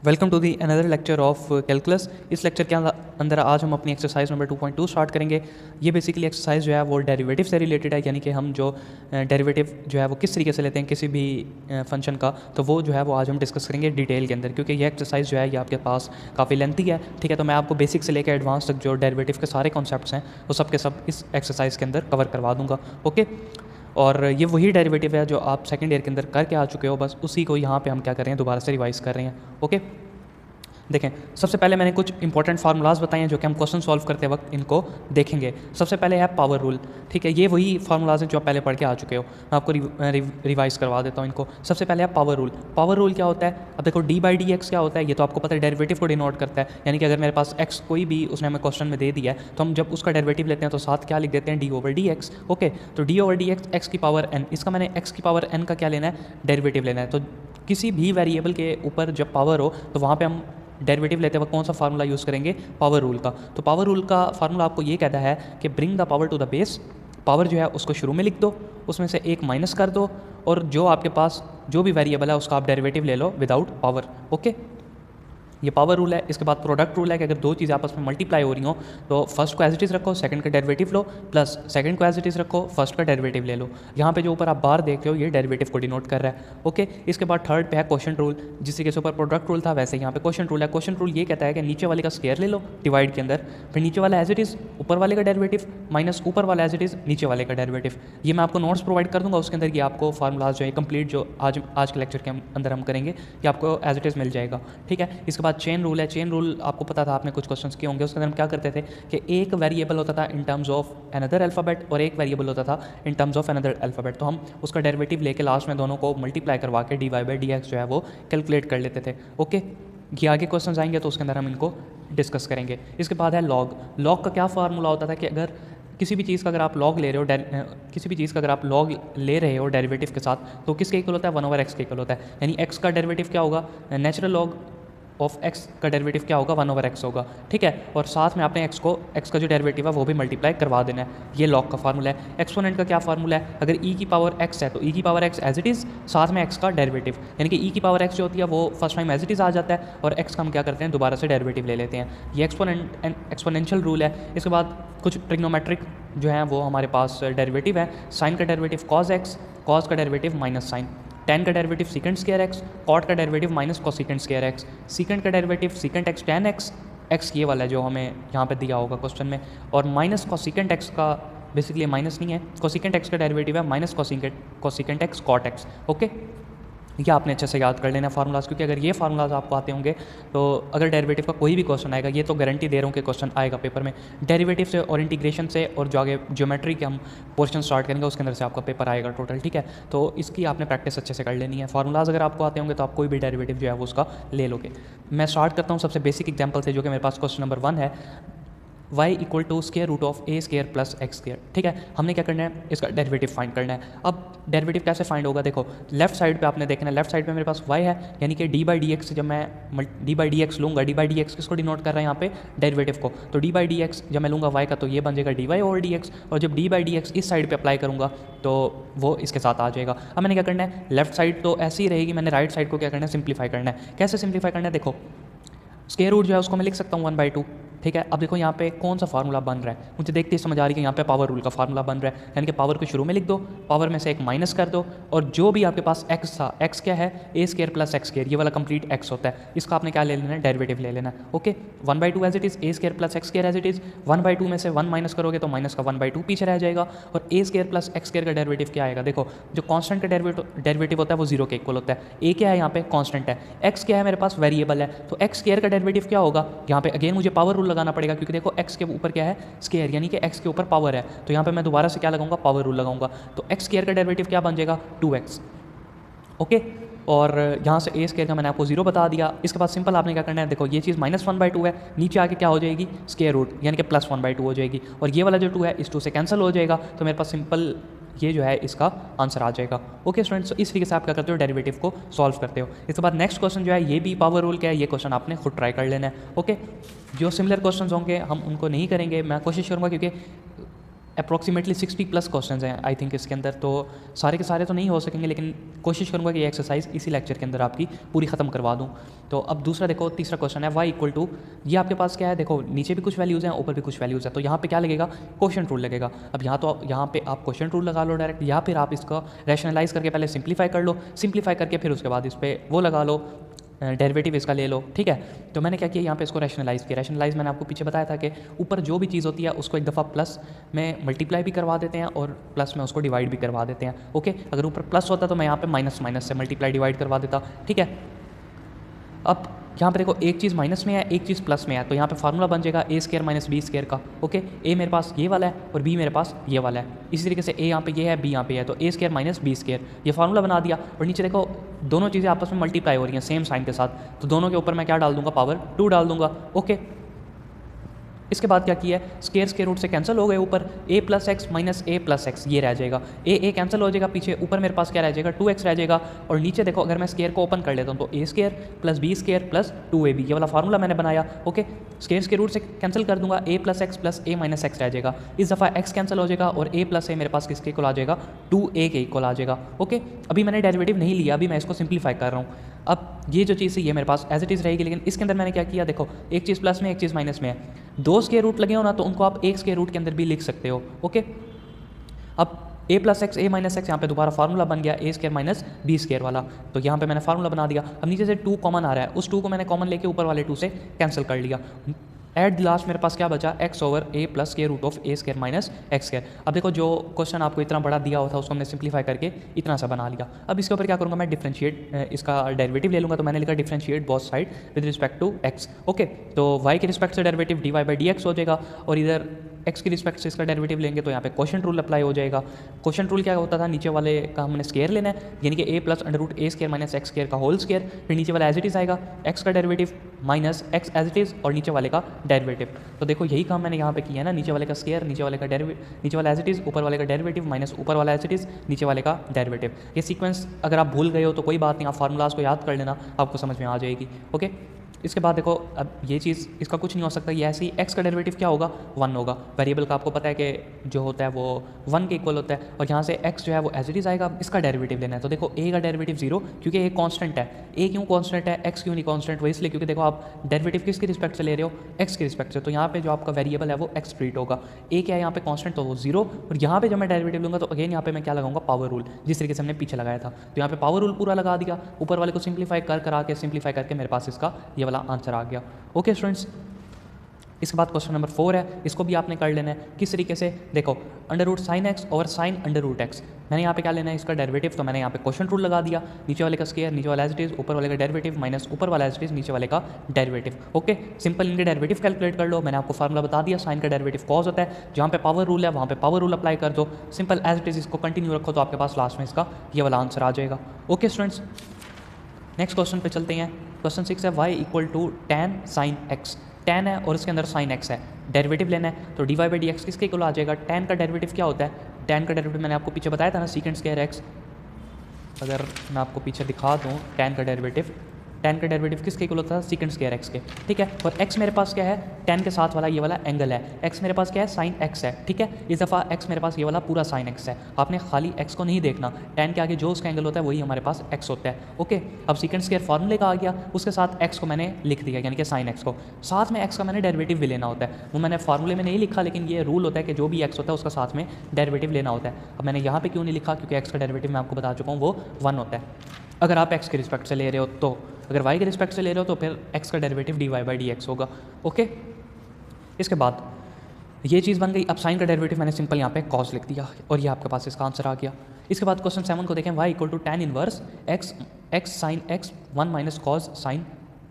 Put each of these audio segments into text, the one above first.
Welcome to the another lecture of calculus. इस लेक्चर के अंदर आज हम अपनी एक्सरसाइज नंबर 2.2 स्टार्ट करेंगे। ये बेसिकली एक्सरसाइज जो है वो डेरिवेटिव से रिलेटेड है, यानी कि हम जो डेरिवेटिव जो है वो किस तरीके से लेते हैं किसी भी फंक्शन का, तो वो जो है वो आज हम डिस्कस करेंगे डिटेल के अंदर, क्योंकि ये एक्सरसाइज जो है ये आपके पास काफ़ी लेंथी है। ठीक है, तो मैं आपको बेसिक से लेकर एडवांस तक जो डेरिवेटिव के सारे कॉन्सेप्ट्स हैं वो सब के सब इस एक्सरसाइज के अंदर कवर करवा दूंगा। ओके, और ये वही डेरिवेटिव है जो आप सेकंड ईयर के अंदर करके आ चुके हो, बस उसी को यहाँ पे हम क्या कर रहे हैं, दोबारा से रिवाइज कर रहे हैं। ओके, देखें, सबसे पहले मैंने कुछ इंपॉर्टेंट फार्मूलाज बताए हैं जो कि हम क्वेश्चन सॉल्व करते वक्त इनको देखेंगे। सबसे पहले है पावर रूल। ठीक है, ये वही फार्मूलाज हैं जो आप पहले पढ़ के आ चुके हो, मैं आपको रिवाइज करवा देता हूँ इनको। सबसे पहले है पावर रूल। पावर रूल क्या होता है? अब देखो, डी बाई डी एक्स क्या होता है, ये तो आपको पता है, डेरिवेटिव को डिनोट करता है। यानी कि अगर मेरे पास एक्स कोई भी उसने हमें क्वेश्चन में दे दिया है, तो हम जब उसका डेरिवेटिव लेते हैं तो साथ क्या लिख देते हैं, d over D x. Okay, तो d over D x, x की पावर एन, इसका मैंने एक्स की पावर एन का क्या लेना है, डेरिवेटिव लेना है। तो किसी भी वेरिएबल के ऊपर जब पावर हो तो वहाँ पर हम डेरिवेटिव लेते वक्त कौन सा फार्मूला यूज़ करेंगे, पावर रूल का। तो पावर रूल का फार्मूला आपको ये कहता है कि bring the power to the base. Power जो है उसको शुरू में लिख दो, उसमें से एक माइनस कर दो, और जो आपके पास जो भी वेरिएबल है उसका आप डेरिवेटिव ले लो विदाउट पावर। ओके, ये पावर रूल है। इसके बाद प्रोडक्ट रूल है कि अगर दो चीज़ें आपस में मल्टीप्लाई हो रही हो तो फर्स्ट को एज इट इज़ रखो, सेकंड का डेरिवेटिव लो, प्लस सेकंड को एज इट इज़ रखो, फर्स्ट का डेरिवेटिव ले लो। यहाँ पे जो ऊपर आप बार देख रहे हो ये डेरिवेटिव को डिनोट कर रहा है। ओके, इसके बाद थर्ड पे है क्वेश्चन रूल। जिस तरीके से ऊपर प्रोडक्ट रूल था वैसे यहाँ पे क्वेश्चन रूल है। क्वेश्चन रूल ये कहता है कि नीचे वाले का स्क्वायर ले लो डिवाइड के अंदर, फिर नीचे वाला एज इट इज़ ऊपर वाले का डेरिवेटिव माइनस ऊपर वाला एज इट इज़ नीचे वाले का डेरिवेटिव। ये मैं आपको नोट्स प्रोवाइड कर दूँगा, उसके अंदर ये आपको फार्मूलाज जो है कंप्लीट जो आज के लेक्चर के अंदर हम करेंगे ये आपको एज इट इज़ मिल जाएगा। ठीक है, इसके बाद चेन रूल है। चेन रूल आपको पता था, आपने कुछ क्वेश्चंस किए होंगे। उसके अंदर हम क्या करते थे कि एक वेरिएबल होता था in terms of another alphabet और एक वेरिएबल होता था in terms of another alphabet. तो हम उसका डेरिवेटिव लेके लास्ट में दोनों को मल्टीप्लाई करवा के D Y by D x जो है वो कैलकुलेट कर लेते थे। ओके, ये आगे क्वेश्चंस आएंगे तो उसके अंदर हम इनको डिस्कस करेंगे। इसके बाद है लॉग। लॉग का क्या फार्मूला होता था कि अगर किसी भी चीज़ का अगर आप लॉग ले रहे हो, किसी भी चीज़ का अगर आप लॉग ले रहे हो डेरिवेटिव के साथ, तो किसके इक्वल होता है, 1/x के इक्वल होता है। यानी x का डेरिवेटिव क्या होगा, नेचुरल लॉग ऑफ x का डेरिवेटिव क्या होगा, 1/x होगा। ठीक है, और साथ में आपने x का जो डेरिवेटिव है वो भी मल्टीप्लाई करवा देना है। ये लॉग का फार्मूला है। एक्सपोनेंट का क्या फार्मूला है, अगर e की पावर x है तो e की power x as it is, साथ में x का डेरिवेटिव, यानी कि e की पावर x जो होती है वो first time as it is आ जाता है और x का हम क्या करते हैं, दोबारा से डेरिवेटिव ले लेते हैं। ये एक्सपोनेंशियल रूल है। इसके बाद कुछ ट्रिग्नोमेट्रिक जो है वो हमारे पास डेरिवेटिव है। साइन का डेरिवेटिव कॉस x, कॉस का डेरिवेटिव माइनस साइन, टेन का derivative secant square x, cot का derivative minus cosecant square x, secant का derivative secant x tan x, x ये वाला है जो हमें यहाँ पे दिया होगा क्वेश्चन में, और माइनस कोसिकेंट एक्स का, बेसिकली माइनस नहीं है, कोसिकेंट एक्स का डेरिवेटिव है minus cosecant X cot X. Okay, ये आपने अच्छे से याद कर लेना फार्मूलाज, क्योंकि अगर ये फार्मूलाज आपको आते होंगे तो अगर डेरिवेटिव का कोई भी क्वेश्चन आएगा, ये तो गारंटी दे रहा हूँ कि क्वेश्चन आएगा पेपर में, डेरिवेटिव से और इंटीग्रेशन से, और जो आगे ज्योमेट्री के हम पोर्शन स्टार्ट करेंगे उसके अंदर से आपका पेपर आएगा टोटल। ठीक है, तो इसकी आपने प्रैक्टिस अच्छे से कर लेनी है। फार्मूलाज अगर आपको आते होंगे तो आप कोई भी डेरिवेटिव जो है वो उसका ले लोगे। मैं स्टार्ट करता हूँ सबसे बेसिक एग्जाम्पल से, जो कि मेरे पास क्वेश्चन नंबर 1 है, y equal to square root of a square plus x square. ठीक है, हमने क्या करना है, इसका डेरिवेटिव फाइंड करना है। अब डेरिवेटिव कैसे फाइंड होगा, देखो लेफ्ट साइड पे आपने देखना है, लेफ्ट साइड पे मेरे पास y है, यानी कि डी बाई डी एक्स, जब मैं डी बाई डी एक्स लूँगा, डी बाई डी एक्स किसको डिनोट कर रहा है यहाँ पे, डेरिवेटिव को, तो डी बाई डी एक्स जब मैं लूँगा y का तो ये बन जाएगा D Y over D X, और जब डी बाई डी एक्स इस साइड पर अप्लाई करूँगा तो वो इसके साथ आ जाएगा। अब मैंने क्या करना है, लेफ्ट साइड तो ऐसी ही रहेगी, मैंने राइट साइड को क्या करना है, सिंप्लीफाई करना है। कैसे सिंप्लीफाई करना है, देखो स्क्वायर रूट जो है उसको मैं लिख सकता हूँ 1/2। ठीक है, अब देखो यहाँ पे कौन सा फार्मूला बन रहा है, मुझे देखते ही समझ आ रही है कि यहाँ पे पावर रूल का फार्मूला बन रहा है, यानी कि पावर को शुरू में लिख दो, पावर में से एक माइनस कर दो, और जो भी आपके पास x था, x क्या है, a square plus x square, ये वाला कंप्लीट x होता है, इसका आपने क्या ले लेना है, डेरिवेटिव ले लेना है। Okay, 1/2 as it is, a square plus x square as it is, 1/2 में से 1 माइनस करोगे तो माइनस का 1/2 पीछे रह जाएगा, और a square plus x square का डेरिवेटिव क्या आएगा, देखो जो कॉन्स्टेंट का डेरिवेटिव होता है वो 0 के इक्वल होता है। a क्या है यहाँ पे, कॉन्स्टेंट है, x क्या है मेरे पास, वेरिएबल है, तो एक्स स्क्वायर का डेरिवेटिव क्या होगा, यहाँ पे अगेन मुझे पावर रूल लगाना पड़ेगा, क्योंकि देखो x के ऊपर क्या है, स्क्वायर, यानी कि x के ऊपर पावर है, तो यहाँ पे मैं दोबारा से क्या लगाऊंगा, पावर रूल लगाऊंगा, तो x स्क्वायर का डेरिवेटिव क्या बन जाएगा, 2x। ओके, और यहाँ से a स्क्वायर का मैंने आपको 0 बता दिया। इसके बाद सिंपल आपने क्या करना है, देखो ये चीज़ -1/2 है, नीचे आके क्या हो जाएगी, स्क्वायर रूट, यानी कि +1/2 हो जाएगी, और ये वाला जो 2 है इस 2 से कैंसिल हो जाएगा, तो मेरे पास सिंपल ये जो है इसका आंसर आ जाएगा। ओके स्टूडेंट्स, तो इस तरीके से आप क्या करते हो, डेरिवेटिव को सॉल्व करते हो। इसके बाद नेक्स्ट क्वेश्चन जो है ये भी पावर रूल का है, ये क्वेश्चन आपने खुद ट्राई कर लेना है। ओके, जो सिमिलर क्वेश्चन होंगे हम उनको नहीं करेंगे, मैं कोशिश करूँगा, क्योंकि अप्रॉक्सीमेटली 60 प्लस क्वेश्चंस हैं आई थिंक इसके अंदर, तो सारे के सारे तो नहीं हो सकेंगे, लेकिन कोशिश करूँगा कि ये एक्सरसाइज इसी लेक्चर के अंदर आपकी पूरी ख़त्म करवा दूँ। तो अब दूसरा देखो, तीसरा क्वेश्चन है y इक्वल टू, ये आपके पास क्या है, देखो नीचे भी कुछ वैल्यूज़ हैं, ऊपर भी कुछ वैल्यूज़ है, तो यहाँ पे क्या लगेगा, क्वोशिएंट रूल लगेगा। अब यहाँ पे आप क्वोशिएंट रूल लगा लो डायरेक्ट, या फिर आप इसका रैशनलाइज करके पहले सिंप्लीफाई कर लो, सिंप्लीफाई करके फिर उसके बाद इस पर वो लगा लो, डेरिवेटिव इसका ले लो, ठीक है। तो मैंने क्या किया, यहाँ पे इसको रैशनलाइज़ किया। रैशनलाइज मैंने आपको पीछे बताया था कि ऊपर जो भी चीज़ होती है उसको एक दफ़ा प्लस में मल्टीप्लाई भी करवा देते हैं और प्लस में उसको डिवाइड भी करवा देते हैं, ओके। अगर ऊपर प्लस होता तो मैं यहाँ पे माइनस माइनस से मल्टीप्लाई डिवाइड करवा देता, ठीक है। अब यहाँ पे देखो एक चीज़ माइनस में है, एक चीज़ प्लस में है, तो यहाँ पे फार्मूला बन जाएगा ए स्क्वायर माइनस बी स्क्वायर का, ओके। ए मेरे पास ये वाला है और बी मेरे पास ये वाला है, इसी तरीके से ए यहाँ पे ये है, बी यहाँ पे है, तो a square minus B square ये फार्मूला बना दिया। और नीचे देखो दोनों चीज़ें आपस में मल्टीप्लाई हो रही हैं सेम साइन के साथ, तो दोनों के ऊपर मैं क्या डाल दूंगा, पावर 2 डाल दूंगा, ओके। इसके बाद क्या किया है, स्क्वायर रूट से कैंसिल हो गए, ऊपर ए प्लस एक्स माइनस ए प्लस एक्स ये रह जाएगा, ए कैंसिल हो जाएगा, पीछे ऊपर मेरे पास क्या रह जाएगा, 2x रह जाएगा। और नीचे देखो अगर मैं स्क्वायर को ओपन कर लेता हूँ तो a square plus b square plus 2ab ये वाला फार्मूला मैंने बनाया, ओके। स्क्वायर रूट से कैंसिल कर दूंगा, a plus x plus a minus x रह जाएगा, इस दफ़ा एक्स कैंसिल हो जाएगा और ए प्लस ए मेरे पास किसके इक्वल आ जाएगा, 2a के इक्वल आ जाएगा, ओके। अभी मैंने डेरिवेटिव नहीं लिया, अभी मैं इसको सिंप्लीफाई कर रहा हूँ। अब ये जो चीज़ है ये मेरे पास एज इट इज़ रहेगी, लेकिन इसके अंदर मैंने क्या किया, देखो एक चीज़ प्लस में एक चीज़ माइनस में है, दो स्क्वायर रूट लगे हो ना तो उनको आप एक स्क्वायर रूट के अंदर भी लिख सकते हो, ओके। अब ए प्लस एक्स ए माइनस एक्स यहाँ पे दोबारा फार्मूला बन गया, ए स्क्वायर माइनस बी स्क्वायर वाला, तो यहाँ पे मैंने फार्मूला बना दिया। अब नीचे से 2 कॉमन आ रहा है, उस 2 को मैंने कॉमन लेके ऊपर वाले 2 से कैंसिल कर लिया। एट लास्ट मेरे पास क्या बचा, X over A plus square root of A square minus x square. अब देखो जो क्वेश्चन आपको इतना बड़ा दिया हुआ था उसको हमने सिंप्लीफाई करके इतना सा बना लिया। अब इसके ऊपर क्या करूँगा, मैं डिफरेंशिएट इसका डेरिवेटिव ले लूँगा, तो मैंने लिखा differentiate both side with respect to X, okay. तो वाई के रिस्पेक्ट से derivative D Y by D X हो जाएगा, और इधर एक्स की रिस्पेक्ट से इसका डेरिवेटिव लेंगे तो यहाँ पे क्वोशिएंट रूल अप्लाई हो जाएगा। क्वोशिएंट रूल क्या होता था, नीचे वाले का हमने स्क्वायर लेना है, यानी कि A plus under root A square minus x square का होल स्क्वायर, फिर नीचे वाला एज इट इज़ आएगा, एक्स का derivative minus X as it is और नीचे वाले का डेरिवेटिव। तो देखो यही काम मैंने यहाँ पे किया है ना, नीचे वाले का स्क्वायर, नीचे वाले का डेरिवेटिव, नीचे वाला एज इट इज़, ऊपर वाले का डेरिवेटिव माइनस ऊपर वाला एज इट इज़, नीचे वाले का डेरिवेटिव। ये सीक्वेंस अगर आप भूल गए हो तो कोई बात नहीं, आप फार्मूलाज को याद कर लेना, आपको समझ में आ जाएगी, ओके। इसके बाद देखो अब ये चीज़ इसका कुछ नहीं हो सकता, ये ऐसे ही एक्स का डेरिवेटिव क्या होगा, 1 होगा। वेरिएबल का आपको पता है कि जो होता है वो 1 के इक्वल होता है, और यहाँ से एक्स जो है वो एज इट इज़ आएगा, इसका डेरिवेटिव लेना है। तो देखो ए का डेरिवेटिव 0, क्योंकि ए कांस्टेंट है। ए क्यों कांस्टेंट है, एक्स क्यों नहीं कांस्टेंट, वो इसलिए क्योंकि देखो आप डेरिवेटिव किसकी रिस्पेक्ट से ले रहे हो, एक्स की रिस्पेक्ट से, तो यहाँ पे जो आपका वेरिएबल है वो एक्स ट्रीट होगा। ए क्या है यहाँ पे कांस्टेंट, तो वो 0, और यहाँ पे जब मैं डेरिवेटिव लूँगा तो अगेन यहाँ पे मैं क्या लगाऊंगा, पावर रूल, जिस तरीके से हमने पीछे लगाया था। तो यहाँ पे पावर रूल पूरा लगा दिया, ऊपर वाले को सिंप्लीफाई सिंप्लीफाई करके मेरे पास इसका ये वाला आंसर आ गया, ओके स्टूडेंट्स। इसके बाद क्वेश्चन नंबर 4 है, इसको भी आपने कर लेना है। किस तरीके से, देखो under root sine X over sine under root X, मैंने यहाँ पे क्या लेना है, इसका डेरिवेटिव, तो मैंने यहाँ पे क्वोशिएंट रूल लगा दिया, नीचे वाले का स्क्वायर, नीचे वाला एज इट इज, ऊपर वाले का डेरिवेटिव माइनस ऊपर वाला एज इट इज, नीचे वाले का डेरिवेटिव, ओके। सिंपल इनके डेरिवेटिव कैलकुलेट कर लो, मैंने आपको फार्मूला बता दिया, साइन का डेरिवेटिव कॉस होता है, जहाँ पे पावर रूल है वहाँ पे पावर रूल अप्लाई कर दो, सिंपल एज इट इज इसको कंटिन्यू रखो, तो आपके पास लास्ट में इसका ये वाला आंसर आ जाएगा, ओके स्टूडेंट्स। नेक्स्ट क्वेश्चन पे चलते हैं। क्वेश्चन 6 है, Y equal to tan sine X, tan है और इसके अंदर साइन एक्स है, डेरिवेटिव लेना है, तो D Y by D X किसके इक्वल आ जाएगा, टैन का डेरिवेटिव क्या होता है, टैन का डेरिवेटिव मैंने आपको पीछे बताया था ना, सीकेंड स्क्वायर एक्स। अगर मैं आपको पीछे दिखा दूँ टैन का डेरिवेटिव, टैन का डेरिवेटिव किसके इक्वल होता है, सीकेंड स्क्वायर एक्स के, ठीक है। और एक्स मेरे पास क्या है, टैन के साथ वाला ये वाला एंगल है, एक्स मेरे पास क्या है, साइन एक्स है, ठीक है। इस दफ़ा एक्स मेरे पास ये वाला पूरा साइन एक्स है, आपने खाली एक्स को नहीं देखना, टैन के आगे जो उसका एंगल होता है वही हमारे पास एक्स होता है, ओके। अब सीकेंड स्क्वायर फार्मूले का आ गया, उसके साथ एक्स को मैंने लिख दिया, यानी कि साइन एक्स को, साथ में एक्स का मैंने डेरिवेटिव भी लेना होता है, वो मैंने फार्मूले में नहीं लिखा, लेकिन ये रूल होता है कि जो भी एक्स होता है उसका साथ में डेरिवेटिव लेना होता है। अब मैंने यहाँ पे क्यों नहीं लिखा, क्योंकि एक्स का डेरिवेटिव मैं आपको बता चुका हूँ वो 1 होता है, अगर आप एक्स के रिस्पेक्ट से ले रहे हो तो, अगर वाई के रिस्पेक्ट से ले रहे हो तो फिर एक्स का derivative D Y by D X होगा, ओके। इसके बाद ये चीज़ बन गई। अब साइन का डेरिवेटिव मैंने सिंपल यहाँ पे कॉस लिख दिया और ये आपके पास इसका आंसर आ गया। इसके बाद क्वेश्चन 7 को देखें, Y equal to tan inverse X sine X 1 minus cos sine,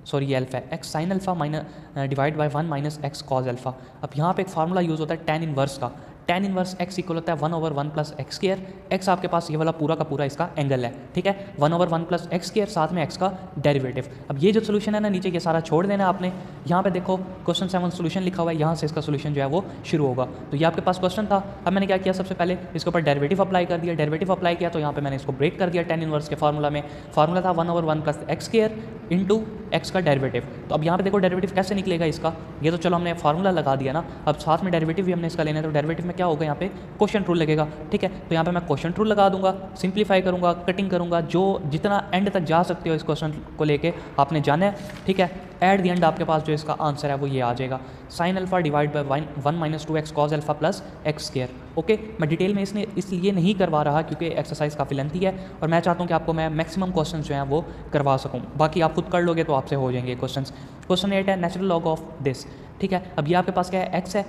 sorry ये अल्फा है, X sine alpha minus divide by 1 minus X cos alpha. अब यहाँ पे एक फार्मूला यूज़ होता है टैन इनवर्स का, टैन इनवर्स एक्स इक्वल होता है 1 over 1 plus x square, X आपके पास ये वाला पूरा का पूरा इसका एंगल है, ठीक है, 1 ओवर 1 प्लस एक्स स्क्वायर, साथ में एक्स का डेरिवेटिव। अब ये जो सोल्यूशन है ना, नीचे ये सारा छोड़ देना आपने, यहाँ पे देखो क्वेश्चन 7 सोल्यूशन लिखा हुआ है, यहाँ से इसका सोल्यूशन जो है वो शुरू होगा। तो ये आपके पास क्वेश्चन था। अब मैंने क्या किया, सबसे पहले इसके ऊपर डेरिवेटिव अप्लाई कर दिया, डेरिवेटिव अप्लाई किया तो यहाँ पे मैंने इसको ब्रेक कर दिया टैन इनवर्स के फार्मूला में, फार्मूला था 1 over 1 plus x square into x का डेरिवेटिव। तो अब यहाँ पे देखो डेरिवेटिव कैसे निकलेगा इसका, ये तो चलो हमने फार्मूला लगा दिया ना, अब साथ में डेरिवेटिव भी हमने इसका लेना है, तो डेरिवेटिव में क्या होगा, यहाँ पे क्वोशिएंट रूल लगेगा। ठीक है, तो यहाँ पे मैं क्वोशिएंट रूल लगा दूंगा, सिंप्लीफाई करूँगा, कटिंग करूँगा, जो जितना एंड तक जा सकते हो इस क्वेश्चन को लेके आपने जाना है। ठीक है, एट द एंड आपके पास जो इसका आंसर है वो ये आ जाएगा, sine alpha divide by 1 minus 2x cause alpha plus x square. Okay, मैं डिटेल में इसलिए नहीं करवा रहा क्योंकि एक्सरसाइज काफ़ी लेंथी है और मैं चाहता हूँ कि आपको मैं मैक्सिमम क्वेश्चन जो हैं वो करवा सकूँ। बाकी आप खुद कर लोगे तो आपसे हो जाएंगे क्वेश्चन। क्वेश्चन 8 है नेचुरल लॉग ऑफ दिस। ठीक है, अब ये आपके पास क्या है, एक्स है,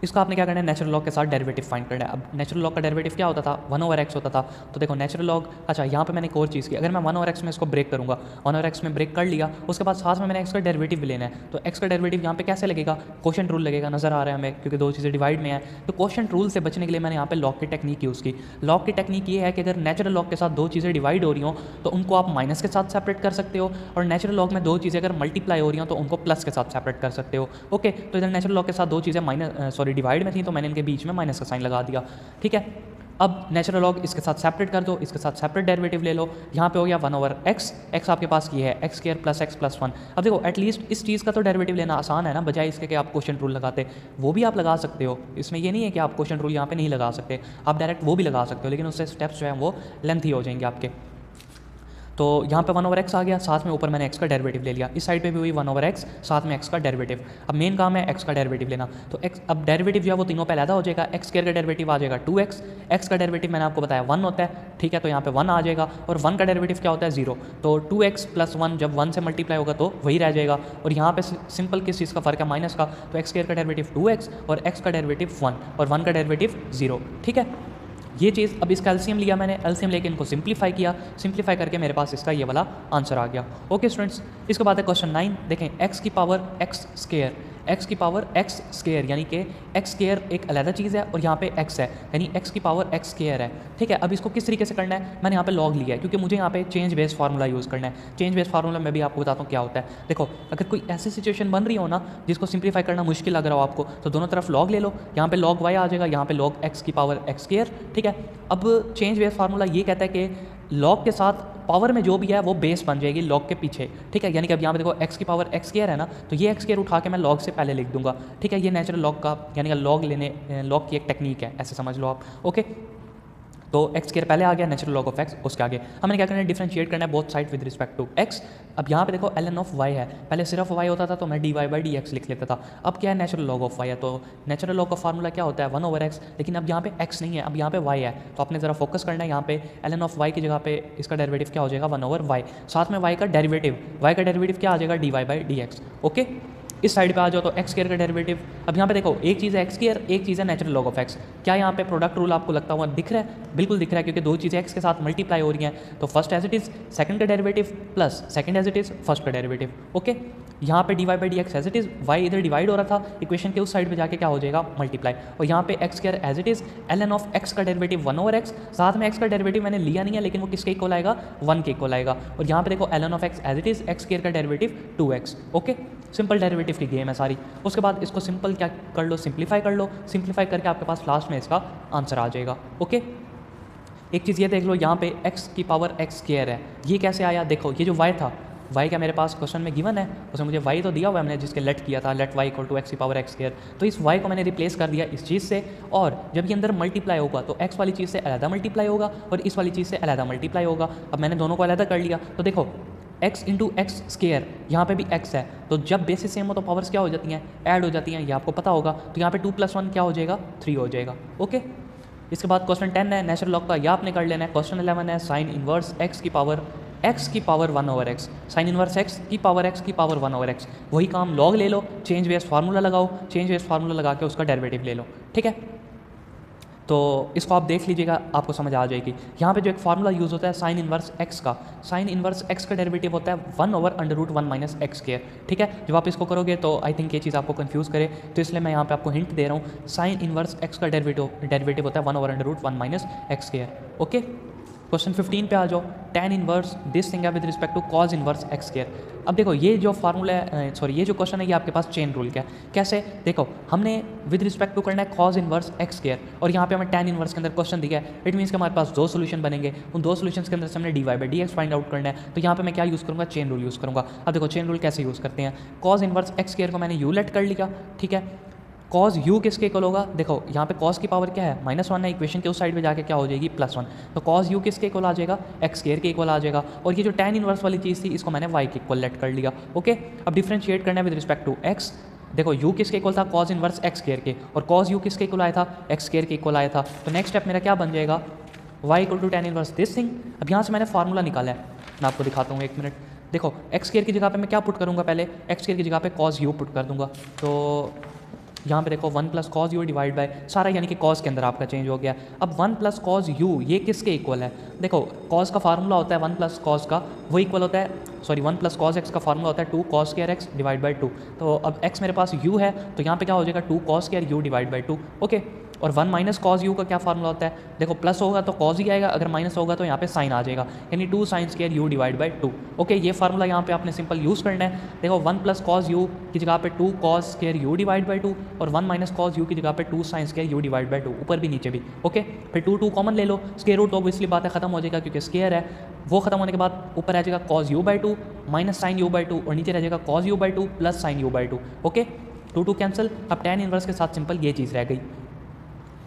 इसका आपने क्या करना है, नेचुरल लॉग के साथ डेरिवेटिव फाइंड करना है। अब नेचुरल लॉग का डेरिवेटिव क्या होता था, 1/x होता था। तो देखो नेचुरल लॉग, अच्छा यहाँ पे मैंने एक और चीज़ की, अगर मैं 1/x में इसको ब्रेक करूँगा, 1/x में ब्रेक कर लिया, उसके बाद साथ में मैंने एक्स का डेरिवेटिव भी लेना है। तो एक्स का डेरिवेटिव यहाँ पे कैसे लगेगा, क्वोशिएंट रूल लगेगा, नजर आ रहा है हमें, क्योंकि दो चीज़ें डिवाइड में है। तो क्वोशिएंट रूल से बचने के लिए मैंने यहाँ पे लॉग की टेक्निक यूज़ की। लॉग की टेक्निक ये है कि अगर नेचुरल लॉग के साथ दो चीज़ें डिवाइड हो रही हो तो उनको आप माइनस के साथ सेपरेट कर सकते हो, और नेचुरल लॉग में दो चीज़ें अगर मल्टीप्लाई हो रही हो तो उनको प्लस के साथ सेपरेट कर सकते हो। ओके, तो इधर नेचुरल लॉग के साथ दो चीज़ें डिवाइड में थी, तो मैंने इनके बीच में माइनस का साइन लगा दिया। ठीक है, अब नेचुरल लॉग इसके साथ सेपरेट कर दो, इसके साथ सेपरेट डेरिवेटिव ले लो, यहाँ पे हो गया 1/x, x आपके पास ये है x square plus x plus 1। अब देखो एटलीस्ट इस चीज़ का तो डेरिवेटिव लेना आसान है ना, बजाय इसके कि आप क्वोशिएंट रूल लगाते, वो भी आप लगा सकते हो, इसमें ये नहीं है कि आप क्वोशिएंट रूल यहाँ पे नहीं लगा सकते, आप डायरेक्ट वो भी लगा सकते हो, लेकिन उससे स्टेप्स जो हैं वो लेंथी हो जाएंगे आपके। तो यहाँ पे 1/x आ गया, साथ में ऊपर मैंने x का डेरिवेटिव ले लिया, इस साइड पे भी हुई 1/x, साथ में x का डेरिवेटिव। अब मेन काम है x का डेरिवेटिव लेना, तो x अब डेरिवेटिव जो है वो तीनों पे अलग हो जाएगा। x स्क्वायर का डेरिवेटिव आ जाएगा 2x, x का डेरिवेटिव मैंने आपको बताया 1 होता है। ठीक है, तो यहाँ पे 1 आ जाएगा, और 1 का डेरिवेटिव क्या होता है, 0। तो 2x प्लस 1 जब 1 से मल्टीप्लाई होगा तो वही रह जाएगा, और यहाँ पे सिंपल किस चीज़ का फर्क है, माइनस का। तो x स्क्वायर का डेरिवेटिव 2x और x का डेरिवेटिव 1 और 1 का डेरिवेटिव 0। ठीक है, ये चीज़, अब इसका एलसीएम लिया मैंने, एलसीएम लेके इनको सिंप्लीफाई किया, सिंप्लीफाई करके मेरे पास इसका ये वाला आंसर आ गया। ओके स्टूडेंट्स, इसके बाद है क्वेश्चन 9, देखें x की पावर x स्क्वायर, x की पावर x स्क्वायर यानी कि x स्क्वायर एक अलग चीज़ है और यहाँ पे x है, यानी x की पावर x स्क्वायर है। ठीक है, अब इसको किस तरीके से करना है, मैंने यहाँ पे लॉग लिया है क्योंकि मुझे यहाँ पे चेंज बेस फार्मूला यूज़ करना है। चेंज बेस फार्मूला मैं भी आपको बताता हूँ क्या होता है। देखो, अगर कोई ऐसी सिचुएशन बन रही हो ना जिसको सिंप्लीफाई करना मुश्किल लग रहा हो आपको, तो दोनों तरफ लॉग ले लो, यहाँ पे लॉग y आ जाएगा, यहाँ पे लॉग x की पावर x स्क्वायर। ठीक है, अब चेंज बेस फार्मूला ये कहता है कि लॉग के साथ पावर में जो भी है वो बेस बन जाएगी लॉग के पीछे। ठीक है, यानी कि अब यहाँ पे देखो x की पावर x स्क्वायर है ना, तो ये x स्क्वायर उठा के मैं लॉग से पहले लिख दूंगा। ठीक है, ये नेचुरल लॉग का यानी कि लॉग की एक टेक्निक है, ऐसे समझ लो आप। ओके, तो x स्क्वायर पहले आ गया, नेचुरल लॉग ऑफ x उसके आगे हमने क्या करना है, डिफरेंशिएट करना है both side with respect to x। अब यहाँ पे देखो ln ऑफ y है, पहले सिर्फ y होता था तो मैं dy/dx लिख लेता था, अब क्या है नेचुरल लॉग ऑफ y है, तो नेचुरल लॉग का फार्मूला क्या होता है 1/x, लेकिन अब यहाँ पे x नहीं है, अब यहाँ पे y है, तो आपने ज़रा फोकस करना है, यहाँ पे ln ऑफ y की जगह पे इसका डेरिवेटिव क्या हो जाएगा 1/y, साथ में y का डेरिवेटिव क्या आ जाएगा dy/dx। ओके, इस साइड पे आ जाओ तो x स्क्वायर का डेरिवेटिव, अब यहाँ पे देखो एक चीज़ है x स्क्वायर, एक चीज़ है नेचुरल लॉग ऑफ x। क्या यहाँ पे प्रोडक्ट रूल आपको लगता हुआ दिख रहा है, बिल्कुल दिख रहा है, क्योंकि दो चीज़ें x के साथ मल्टीप्लाई हो रही हैं, तो first as it is second का derivative plus second as it is first का डेरिवेटिव। ओके, यहाँ पे dy/dx as it is, y इधर डिवाइड हो रहा था इक्वेशन के उस साइड पे जाके क्या हो जाएगा मल्टीप्लाई, और यहाँ पे x square as it is, ln of x का डेरिवेटिव 1/x, साथ में x का डेरिवेटिव मैंने लिया नहीं है लेकिन वो किसके इक्वल आएगा 1 के इक्वल आएगा, और यहाँ पे देखो ln of x as it is, x square का derivative 2x। Okay, simple derivative की गेम है सारी। उसके बाद इसको सिंपल क्या कर लो, सिंप्लीफाई कर लो, सिंप्लीफाई करके आपके पास लास्ट में इसका आंसर आ जाएगा। ओके, एक चीज़ ये देख लो, यहाँ पे x की पावर x स्क्वायर है, ये कैसे आया, देखो ये जो y था, y क्या मेरे पास क्वेश्चन में गिवन है, उसमें मुझे y तो दिया हुआ है, हमने जिसके लेट किया था, let y equal to x की पावर x स्क्वायर, तो इस y को मैंने रिप्लेस कर दिया इस चीज़ से, और जब ये अंदर मल्टीप्लाई होगा तो x वाली चीज़ से अलग मल्टीप्लाई होगा और इस वाली चीज़ से अलग मल्टीप्लाई होगा। अब मैंने दोनों को अलग कर लिया, तो देखो x इंटू एक्स स्क्वायर, यहाँ पे भी x है, तो जब बेसिस सेम हो तो पावर्स क्या हो जाती हैं, ऐड हो जाती हैं, ये आपको पता होगा, तो यहाँ पे 2 + 1 क्या हो जाएगा 3 हो जाएगा। ओके, इसके बाद क्वेश्चन 10 है नेचुरल लॉग का, यह आपने कर लेना है। क्वेश्चन 11 है साइन इनवर्स x की power 1/x, sign inverse x की पावर 1/x, वही काम लॉग ले लो, चेंज बेस फार्मूला लगाओ, चेंज बेस फार्मूला लगा के उसका डेरिवेटिव ले लो। ठीक है, तो इसको आप देख लीजिएगा, आपको समझ आ जाएगी। यहाँ पे जो एक फार्मूला यूज़ होता है साइन इनवर्स x का, साइन इनवर्स x का डेरिवेटिव होता है 1/√1 माइनस एक्स स्क्वायर। ठीक है, जब आप इसको करोगे तो आई थिंक ये चीज़ आपको कंफ्यूज करे, तो इसलिए मैं यहाँ पे आपको हिंट दे रहा हूँ, साइन इनवर्स x का डेरिवेटिव होता है 1/√1 minus x square. Okay, question 15 पे आ जाओ, tan इनवर्स दिस थिंग है with respect to cos inverse x square. अब देखो ये जो फार्मूला है, ये जो क्वेश्चन है ये आपके पास चेन रूल का है। कैसे, देखो हमने विद रिस्पेक्ट टू करना है cos इनवर्स x स्क्वायर, और यहाँ पे हमें tan इनवर्स के अंदर क्वेश्चन दिया है, इट मीन्स कि हमारे पास दो सोल्यूशन बनेंगे, उन दो सोल्यूशन के अंदर से हमने dy/dx फाइंड आउट करना है। तो यहाँ पे मैं क्या यूज़ करूँगा, चेन रूल यूज़ करूँगा। अब देखो चेन रूल कैसे यूज़ करते हैं, cos इनवर्स x स्क्वायर को मैंने u लेट कर लिया, ठीक है, कॉज यू किसके इक्वल होगा, देखो यहाँ पे कॉज की पावर क्या है -1 है, इक्वेशन के उस साइड पे जाके क्या हो जाएगी +1, तो कॉज यू किसके इक्वल आ जाएगा, एक्स स्क्वायर के इक्वल आ जाएगा। और ये जो tan इनवर्स वाली चीज़ थी इसको मैंने y के इक्वल लेट कर लिया। ओके, अब डिफ्रेंशिएट करना है विद रिस्पेक्ट टू x। देखो u किसके इक्वल था, कॉज इनवर्स एक्स स्क्वायर के, और कॉज यू किसके इक्वल आया था, एक्स स्क्वायर के इक्वल आया था। तो नेक्स्ट स्टेप मेरा क्या बन जाएगा, y = tan inverse this thing. अब यहाँ से मैंने फार्मूला निकाला है, मैं आपको दिखाता हूँ, एक मिनट। देखो एक्स स्क्वायर की जगह पे मैं क्या पुट करूँगा, पहले एक्स स्क्वायर की जगह पे कॉज यू पुट कर दूंगा। तो यहाँ पे देखो 1 + cos u डिवाइड बाय सारा, यानी कि cos के अंदर आपका चेंज हो गया। अब 1 + cos u ये किसके इक्वल है, देखो cos का फार्मूला होता है 1 + cos का, वो इक्वल होता है, सॉरी 1 + cos x का फार्मूला होता है 2 cos square x divide by 2। तो अब x मेरे पास u है, तो यहाँ पे क्या हो जाएगा 2 cos square u divide by 2। Okay, और 1 - cos u का क्या फार्मूला होता है, देखो प्लस होगा तो cos ही आएगा, अगर माइनस होगा तो यहाँ पे साइन आ जाएगा, यानी 2 sin square u divide by 2। Okay, ये फार्मूला यहाँ पे आपने सिंपल यूज़ करना है। देखो 1 + cos u की जगह पे 2 cos square u divide by 2, और 1 - cos u की जगह पे 2 sin square u divide by 2, ऊपर भी नीचे भी। ओके, फिर 2 कॉमन ले लो, स्क्वायर रूट तो ऑब्वियसली बात है खत्म हो जाएगा क्योंकि स्क्वायर है, वो खत्म होने के बाद ऊपर आ जाएगा cos u by 2 minus sine u by 2, और नीचे रह जाएगा cos u by 2 plus sine u by 2। Okay, 2 cancel, अब tan इनवर्स के साथ सिंपल ये चीज़ रह गई।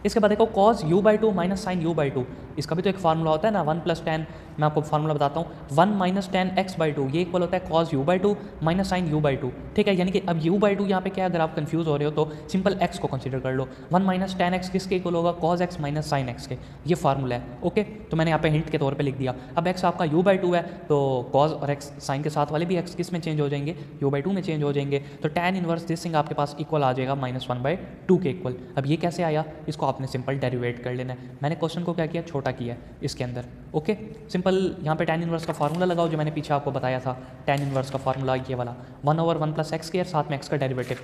इसके बाद देखो cos u by 2 minus sine u by 2, इसका भी तो एक फार्मूला होता है ना, 1 + tan, मैं आपको फार्मूला बताता हूँ, 1 - tan x बाई 2 ये इक्वल होता है cos u by 2 minus sine u by 2। ठीक है, यानी कि अब u बाई 2 यहाँ पे क्या है, अगर आप कंफ्यूज हो रहे हो तो सिंपल x को कंसीडर कर लो। 1 - tan x किसके इक्वल होगा, cos x minus sine x के, ये फार्मूला है। ओके, तो मैंने यहाँ पे हिंट के तौर पर लिख दिया। अब x आपका u बाई 2 है, तो cos और x साइन के साथ वाले भी x किस में चेंज हो जाएंगे, u बाई 2 में चेंज हो जाएंगे। तो tan इनवर्स दिस थिंग आपके पास इक्वल आ जाएगा -1/2 के इक्वल। अब ये कैसे आया, इसको आपने सिंपल डेरिवेट कर लेना है। मैंने क्वेश्चन को क्या किया, छोटा किया है इसके अंदर। ओके, सिंपल यहाँ पे tan इनवर्स का फार्मूला लगाओ जो मैंने पीछे आपको बताया था, tan इनवर्स का फार्मूला ये वाला 1/1 + x स्क्वायर, साथ में x का डेरिवेटिव।